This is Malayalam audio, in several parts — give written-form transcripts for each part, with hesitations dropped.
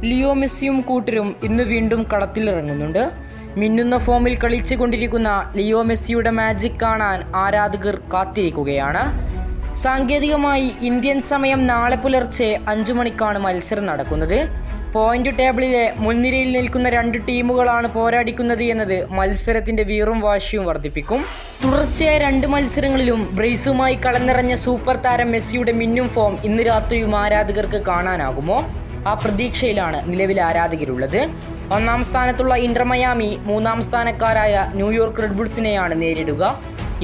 ലിയോ മെസ്സിയും കൂട്ടരും ഇന്ന് വീണ്ടും കളത്തിലിറങ്ങുന്നുണ്ട്. മിന്നുന്ന ഫോമിൽ കളിച്ചുകൊണ്ടിരിക്കുന്ന ലിയോ മെസ്സിയുടെ മാജിക് കാണാൻ ആരാധകർ കാത്തിരിക്കുകയാണ്. സാങ്കേതികമായി ഇന്ത്യൻ സമയം നാളെ പുലർച്ചെ 5 മണിക്കാണ് മത്സരം നടക്കുന്നത്. പോയിന്റ് ടേബിളിലെ മുൻനിരയിൽ നിൽക്കുന്ന 2 ടീമുകളാണ് പോരാടിക്കുന്നത് എന്നത് മത്സരത്തിന്റെ വീറും വാശിയും വർദ്ധിപ്പിക്കും. തുടർച്ചയായ 2 മത്സരങ്ങളിലും ബ്രേസുമായി കളനിറഞ്ഞ സൂപ്പർ താരം മെസ്സിയുടെ മിന്നും ഫോം ഇന്ന് രാത്രിയും ആരാധകർക്ക് കാണാനാകുമോ? ആ പ്രതീക്ഷയിലാണ് നിലവിലെ ആരാധകരുള്ളത്. 1-ാം സ്ഥാനത്തുള്ള ഇന്റർ മയാമി 3-ാം സ്ഥാനക്കാരായ ന്യൂയോർക്ക് റെഡ് ബുൾസിനെയാണ് നേരിടുക.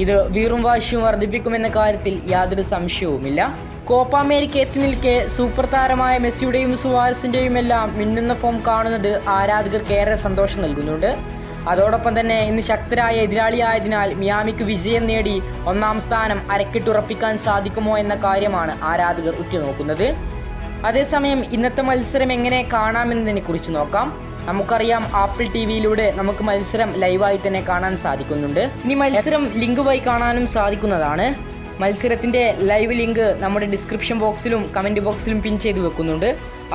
ഇത് വീറും വാശിയും വർദ്ധിപ്പിക്കുമെന്ന കാര്യത്തിൽ യാതൊരു സംശയവുമില്ല. കോപ്പ അമേരിക്ക എത്തി നിൽക്കെ സൂപ്പർ താരമായ മെസ്സിയുടെയും സുവാരസിൻ്റെയും എല്ലാം മിന്നുന്ന ഫോം കാണുന്നത് ആരാധകർക്ക് ഏറെ സന്തോഷം നൽകുന്നുണ്ട്. അതോടൊപ്പം തന്നെ ഇന്ന് ശക്തരായ എതിരാളിയായതിനാൽ മിയാമിക്ക് വിജയം നേടി 1-ാം സ്ഥാനം അരക്കിട്ടുറപ്പിക്കാൻ സാധിക്കുമോ എന്ന കാര്യമാണ് ആരാധകർ ഉറ്റുനോക്കുന്നത്. അതേസമയം ഇന്നത്തെ മത്സരം എങ്ങനെ കാണാമെന്നതിനെ കുറിച്ച് നോക്കാം. നമുക്കറിയാം, ആപ്പിൾ ടിവിയിലൂടെ നമുക്ക് മത്സരം ലൈവായി തന്നെ കാണാൻ സാധിക്കുന്നുണ്ട്. ഇനി മത്സരം ലിങ്ക് വഴി കാണാനും സാധിക്കുന്നതാണ്. മത്സരത്തിൻ്റെ ലൈവ് ലിങ്ക് നമ്മുടെ ഡിസ്ക്രിപ്ഷൻ ബോക്സിലും കമൻറ്റ് ബോക്സിലും പിൻ ചെയ്ത് വെക്കുന്നുണ്ട്.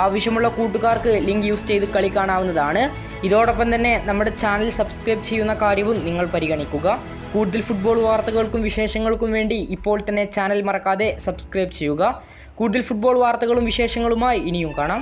ആവശ്യമുള്ള കൂട്ടുകാർക്ക് ലിങ്ക് യൂസ് ചെയ്ത് കളി കാണാവുന്നതാണ്. ഇതോടൊപ്പം തന്നെ നമ്മുടെ ചാനൽ സബ്സ്ക്രൈബ് ചെയ്യുന്ന കാര്യവും നിങ്ങൾ പരിഗണിക്കുക. കൂടുതൽ ഫുട്ബോൾ വാർത്തകൾക്കും വിശേഷങ്ങൾക്കും വേണ്ടി ഇപ്പോൾ തന്നെ ചാനൽ മറക്കാതെ സബ്സ്ക്രൈബ് ചെയ്യുക. കൂടുതൽ ഫുട്ബോൾ വാർത്തകളും വിശേഷങ്ങളുമായി ഇനിയും കാണാം.